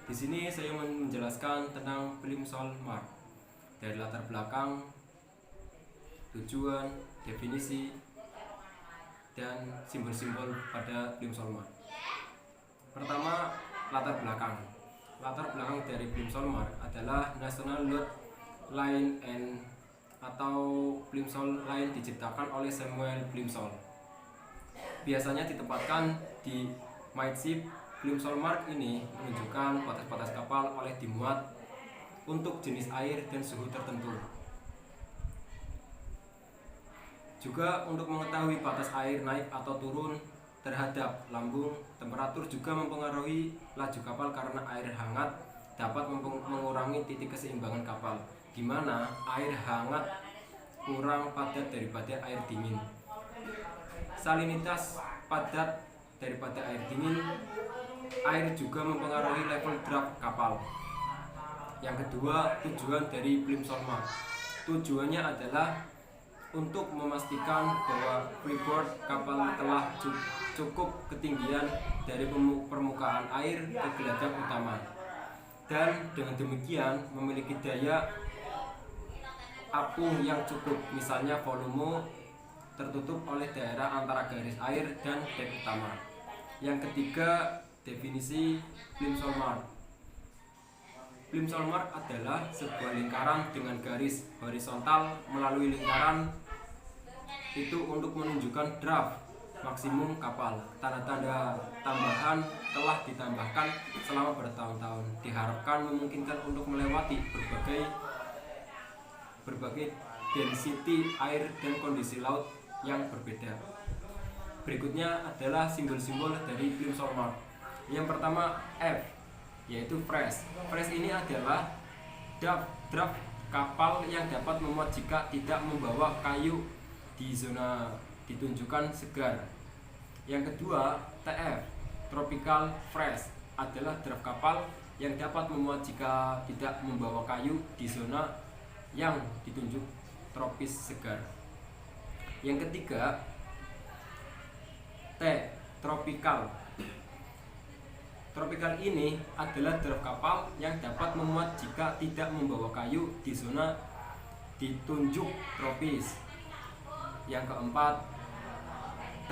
Di sini saya menjelaskan tentang Plimsoll-Mark dari latar belakang, tujuan, definisi, dan simbol-simbol pada Plimsoll-Mark. Pertama, latar belakang. Latar belakang dari Plimsoll-Mark adalah National Lot Line N atau Plimsoll Line diciptakan oleh Samuel Plimsoll. Biasanya ditempatkan di midship. Plimsoll-Mark ini menunjukkan batas-batas kapal oleh dimuat untuk jenis air dan suhu tertentu. Juga untuk mengetahui batas air naik atau turun terhadap lambung, temperatur juga mempengaruhi laju kapal karena air hangat dapat mengurangi titik keseimbangan kapal, di mana air hangat kurang padat daripada air dingin. Salinitas padat daripada air dingin. Air juga mempengaruhi level draft kapal. Yang kedua, tujuan dari Plimsoll-Mark. Tujuannya adalah untuk memastikan bahwa freeboard kapal telah cukup ketinggian dari permukaan air ke geladak utama, dan dengan demikian memiliki daya apung yang cukup, misalnya volume tertutup oleh daerah antara garis air dan dek utama. Yang ketiga, definisi Plimsoll-Mark. Plimsoll-Mark adalah sebuah lingkaran dengan garis horizontal melalui lingkaran itu untuk menunjukkan draft maksimum kapal. Tanda-tanda tambahan telah ditambahkan selama bertahun-tahun, diharapkan memungkinkan untuk melewati berbagai density air dan kondisi laut yang berbeda. Berikutnya adalah simbol-simbol dari Plimsoll-Mark. Yang pertama, F, yaitu fresh. Fresh ini adalah draft kapal yang dapat memuat jika tidak membawa kayu di zona ditunjukkan segar. Yang kedua, TF, tropical fresh, adalah draft kapal yang dapat memuat jika tidak membawa kayu di zona yang ditunjuk tropis segar. Yang ketiga, T, tropical. Tropical ini adalah draft kapal yang dapat memuat jika tidak membawa kayu di zona ditunjuk tropis. Yang keempat,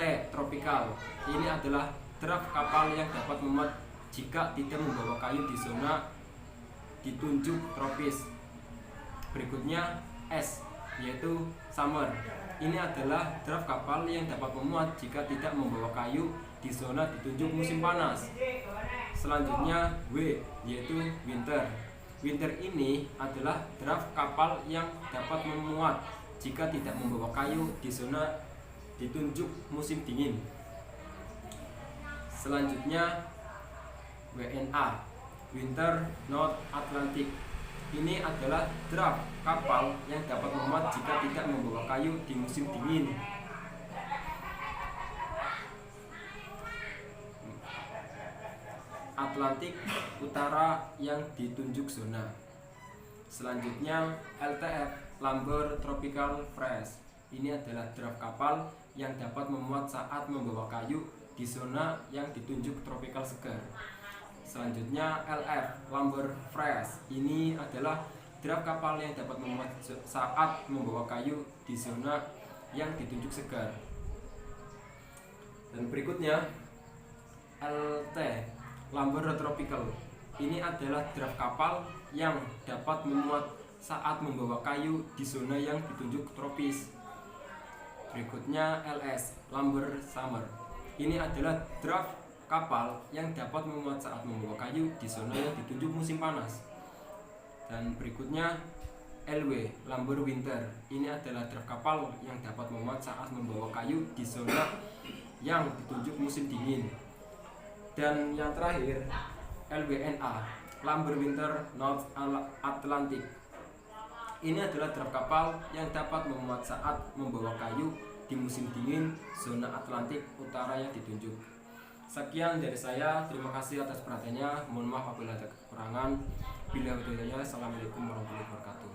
T, tropical. Ini adalah draft kapal yang dapat memuat jika tidak membawa kayu di zona ditunjuk tropis. Berikutnya S, yaitu summer. Ini adalah draft kapal yang dapat memuat jika tidak membawa kayu di zona ditunjuk musim panas. Selanjutnya W, yaitu winter. Winter ini adalah draft kapal yang dapat memuat jika tidak membawa kayu di zona ditunjuk musim dingin. Selanjutnya WNA, Winter North Atlantic. Ini adalah draft kapal yang dapat memuat jika tidak membawa kayu di musim dingin. Atlantik Utara yang ditunjuk zona. Selanjutnya LTF, Lumber Tropical Fresh. Ini adalah draft kapal yang dapat memuat saat membawa kayu di zona yang ditunjuk tropical segar. Selanjutnya LF, Lumber Fresh. Ini adalah draft kapal yang dapat memuat saat membawa kayu di zona yang ditunjuk segar. Dan berikutnya LT, Lumber Tropical. Ini adalah draft kapal yang dapat memuat saat membawa kayu di zona yang ditunjuk tropis. Berikutnya LS, Lumber Summer. Ini adalah draft kapal yang dapat memuat saat membawa kayu di zona yang ditunjuk musim panas. Dan berikutnya LW, Lumber Winter. Ini adalah draft kapal yang dapat memuat saat membawa kayu di zona yang ditunjuk musim dingin. Dan yang terakhir LWNA, Lumber Winter North Atlantic. Ini adalah draft kapal yang dapat memuat saat membawa kayu di musim dingin zona Atlantik Utara yang ditunjuk. Sekian dari saya, terima kasih atas perhatiannya. Mohon maaf apabila ada kekurangan. Bila hidayah, assalamualaikum warahmatullahi wabarakatuh.